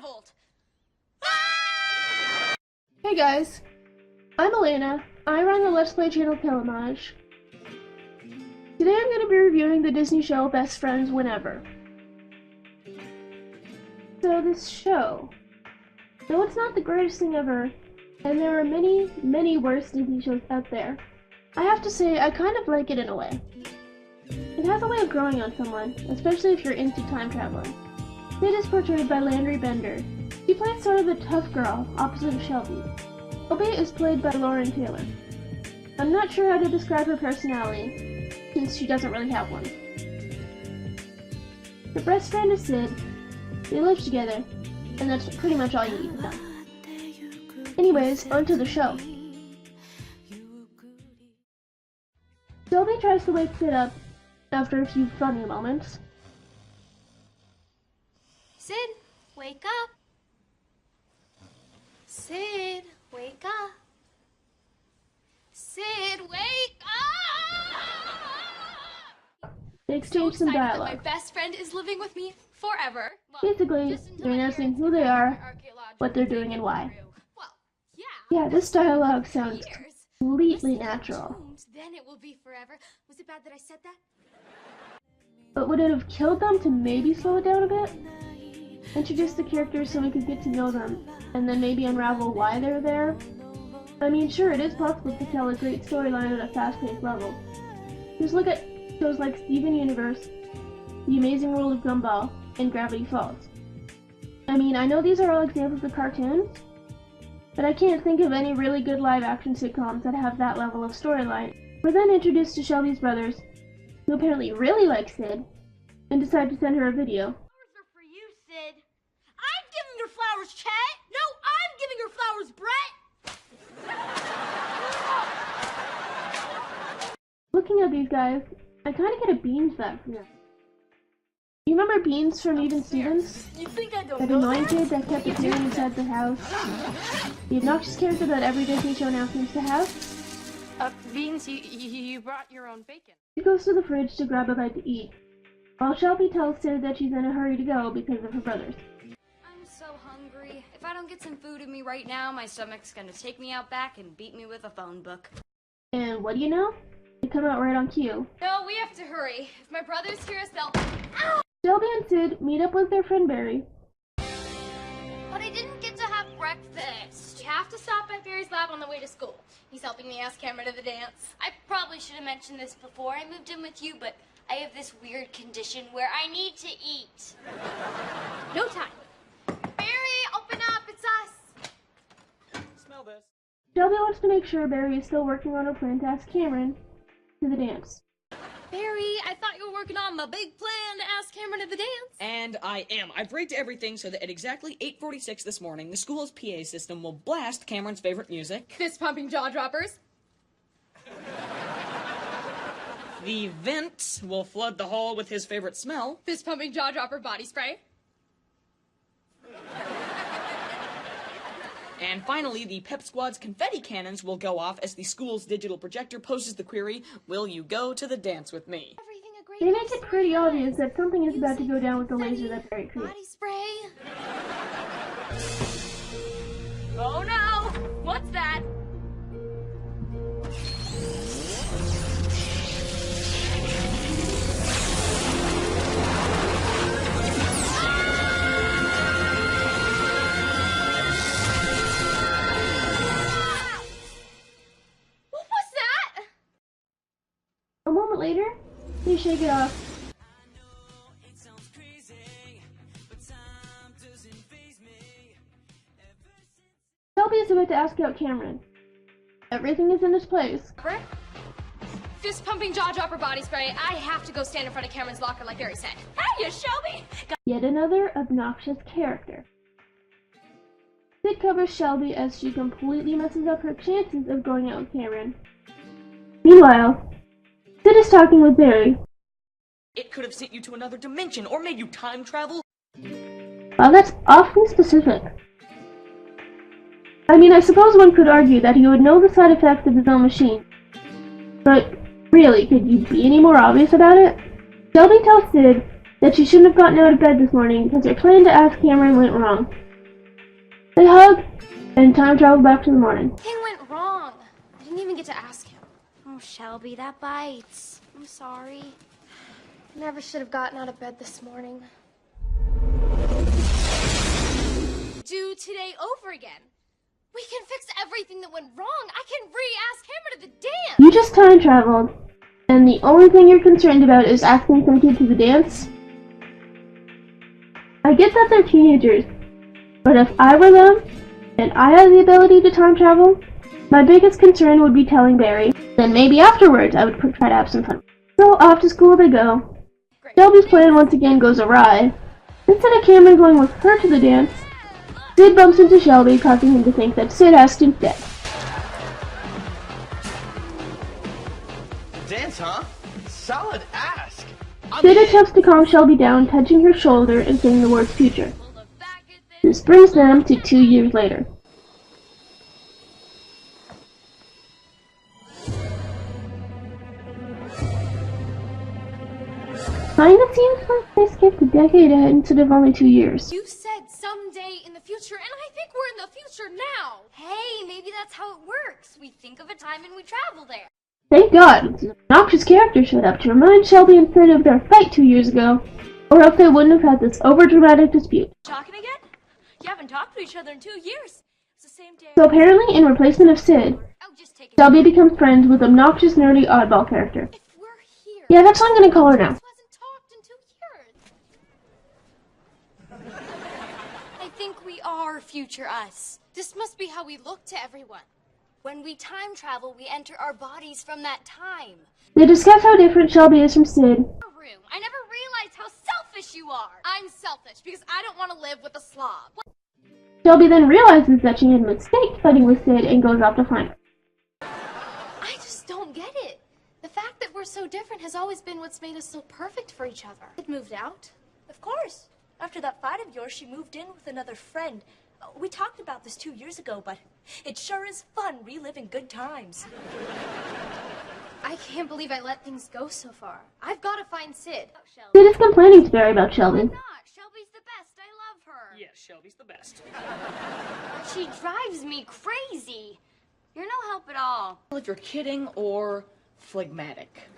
hold. Hey guys, I'm Elena. I run the Let's Play channel Calamage. Today I'm going to be reviewing the Disney show Best Friends Whenever. So this show, though it's not the greatest thing ever, and there are many, many worse Disney shows out there, I have to say I kind of like it in a way. It has a way of growing on someone, especially if you're into time traveling. Sid is portrayed by Landry Bender. She plays sort of a tough girl, opposite of Shelby. Shelby is played by Lauren Taylor. I'm not sure how to describe her personality, since she doesn't really have one. Her best friend is Sid, they live together, and that's pretty much all you need to know. Anyways, onto the show. Shelby tries to wake Sid up after a few funny moments. Sid, wake up. Sid, wake up. Sid, wake up! They exchange some dialogue. My best friend is living with me forever. Well, basically, they're announcing who they are, what they're doing, and why. Yeah, this dialogue sounds completely natural. Then it will be forever. Was it bad that I said that? But would it have killed them to maybe slow it down a bit? Introduce the characters so we could get to know them, and then maybe unravel why they're there? I mean, sure, it is possible to tell a great storyline at a fast-paced level. Just look at shows like Steven Universe, The Amazing World of Gumball, and Gravity Falls. I mean, I know these are all examples of cartoons, but I can't think of any really good live-action sitcoms that have that level of storyline. We're then introduced to Shelby's brothers, who apparently really like Sid, and decide to send her a video. Flowers are for you, Sid. I'm giving her flowers, Chet! No, I'm giving her flowers, Brett! Looking at these guys, I kind of get a Beans vibe from them. You remember Beans from Even Stevens? You think I don't That know annoying that? kid that kept appearing inside the house? The obnoxious character that every Disney show now seems to have? Beans, you brought your own bacon. She goes to the fridge to grab a bite to eat, while Shelby tells Sid that she's in a hurry to go because of her brothers. I'm so hungry. If I don't get some food in me right now, my stomach's gonna take me out back and beat me with a phone book. And what do you know? They come out right on cue. No, we have to hurry. If my brothers hear us, they'll... Ow! Shelby and Sid meet up with their friend Barry. But I didn't get to have breakfast. You have to stop by Barry's lab on the way to school. He's helping me ask Cameron to the dance. I probably should have mentioned this before I moved in with you, but I have this weird condition where I need to eat. No time. Barry, open up, it's us. Smell this. Shelby wants to make sure Barry is still working on her plan to ask Cameron to the dance. Barry, I thought you were working on my big plan to ask Cameron to the dance. And I am. I've rigged everything so that at exactly 8:46 this morning, the school's PA system will blast Cameron's favorite music. Fist-pumping jaw droppers. The vent will flood the hall with his favorite smell. Fist-pumping jaw dropper body spray. And finally, the Pep Squad's confetti cannons will go off as the school's digital projector poses the query, "Will you go to the dance with me?" They make it pretty obvious that something is about to go down with the laser that Barry created. Body spray. Oh no! What's that? A moment later, they shake it off. Shelby is about to ask out Cameron. Everything is in its place. Fist pumping jaw dropper body spray. I have to go stand in front of Cameron's locker like Barry said. Hey, you Shelby! Yet another obnoxious character. Sid covers Shelby as she completely messes up her chances of going out with Cameron. Meanwhile, Sid is talking with Barry. It could have sent you to another dimension or made you time travel. Wow, that's awfully specific. I mean, I suppose one could argue that he would know the side effects of his own machine. But really, could you be any more obvious about it? Shelby tells Sid that she shouldn't have gotten out of bed this morning because her plan to ask Cameron went wrong. They hug, and time travels back to the morning. Thing went wrong. I didn't even get to ask him. Oh, Shelby, that bites. I'm sorry. I never should have gotten out of bed this morning. Do today over again. We can fix everything that went wrong. I can re-ask Hammer to the dance. You just time traveled, and the only thing you're concerned about is asking some kid to the dance? I get that they're teenagers, but if I were them, and I had the ability to time travel, my biggest concern would be telling Barry. Then maybe afterwards I would try to have some fun. So off to school they go. Shelby's plan once again goes awry. Instead of Cameron going with her to the dance, Sid bumps into Shelby, causing him to think that Sid asked instead. Dance, huh? Solid ask. Sid attempts to calm Shelby down, touching her shoulder and saying the words future. This brings them to 2 years later. Kinda seems like they skipped a decade ahead instead of only 2 years. You said someday in the future, and I think we're in the future now. Hey, maybe that's how it works. We think of a time and we travel there. Thank God, an obnoxious character showed up to remind Shelby and Sid of their fight 2 years ago, or else they wouldn't have had this overdramatic dispute. Talking again? You haven't talked to each other in 2 years. It's the same day. So apparently, in replacement of Sid, Oh, just take it. Shelby becomes friends with obnoxious, nerdy oddball character. If we're here. Yeah, that's what I'm gonna call her now. This wasn't talked in 2 years. I think we are future us. This must be how we look to everyone. When we time travel, we enter our bodies from that time. They discuss how different Shelby is from Sid. Room. I never realized how selfish you are. I'm selfish because I don't want to live with a slob. Shelby then realizes that she made a mistake fighting with Sid and goes off to find her. I just don't get it. The fact that we're so different has always been what's made us so perfect for each other. It moved out? Of course. After that fight of yours, she moved in with another friend. We talked about this 2 years ago, but it sure is fun reliving good times. I can't believe I let things go so far. I've got to find Sid. Sid is complaining to Barry about Shelby. Why not? Shelby's the best. I love her. Yes, Shelby's the best. She drives me crazy. You're no help at all. If you're kidding or phlegmatic.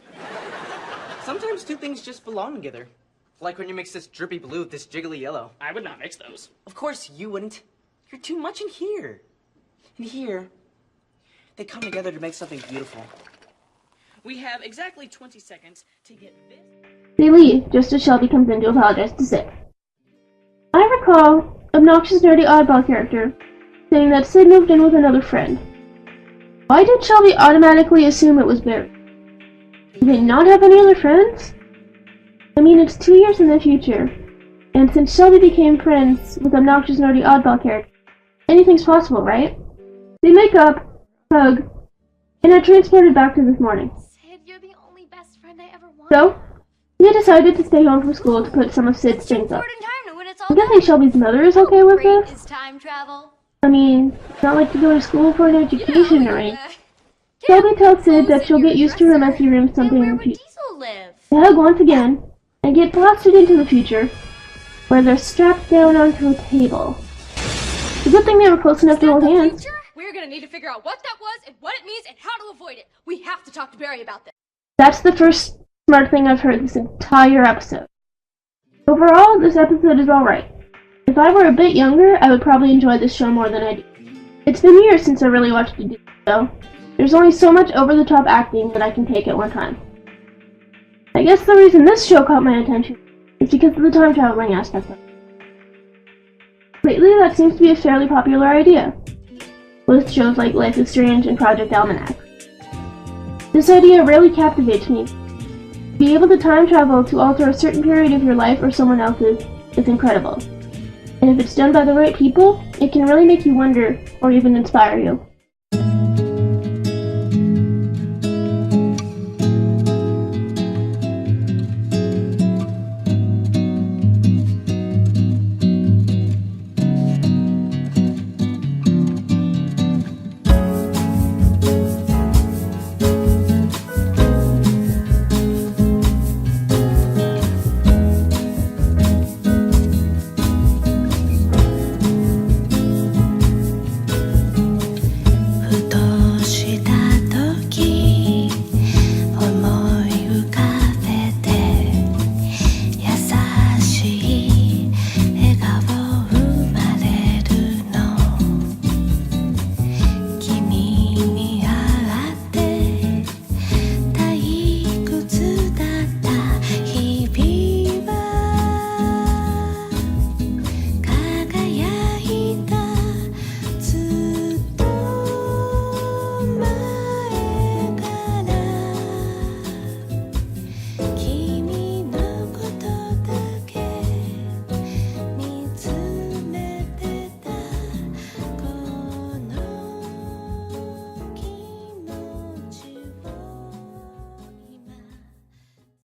Sometimes two things just belong together. Like when you mix this drippy blue with this jiggly yellow. I would not mix those. Of course you wouldn't. You're too much in here. And here, they come together to make something beautiful. We have exactly 20 seconds to get this. They leave, just as Shelby comes in to apologize to Sid. I recall obnoxious, nerdy oddball character saying that Sid moved in with another friend. Why did Shelby automatically assume it was Barry? Do they not have any other friends? I mean, it's 2 years in the future, and since Shelby became friends with obnoxious, nerdy oddball character, anything's possible, right? They make up, hug, and are transported back to this morning. Sid, you're the only best friend I ever wanted. So, they decided to stay home from school to put some of Sid's things up. Forward in time to when it's all I'm guessing Shelby's mother is okay with great this? is time travel. I mean, it's not like to go to school for an education or anything. Yeah. Shelby tells Sid that she'll get used to her messy room someday in Where the would future. Diesel live? They hug once again, and get blasted into the future, where they're strapped down onto a table. It's a good thing they were close enough to hold hands. We're gonna need to figure out what that was and what it means and how to avoid it. We have to talk to Barry about this. That's the first smart thing I've heard this entire episode. Overall, this episode is alright. If I were a bit younger, I would probably enjoy this show more than I do. It's been years since I really watched a Disney show. There's only so much over-the-top acting that I can take at one time. I guess the reason this show caught my attention is because of the time traveling aspect of it. Lately, that seems to be a fairly popular idea, with shows like Life is Strange and Project Almanac. This idea really captivates me. To be able to time travel to alter a certain period of your life or someone else's is incredible. And if it's done by the right people, it can really make you wonder or even inspire you.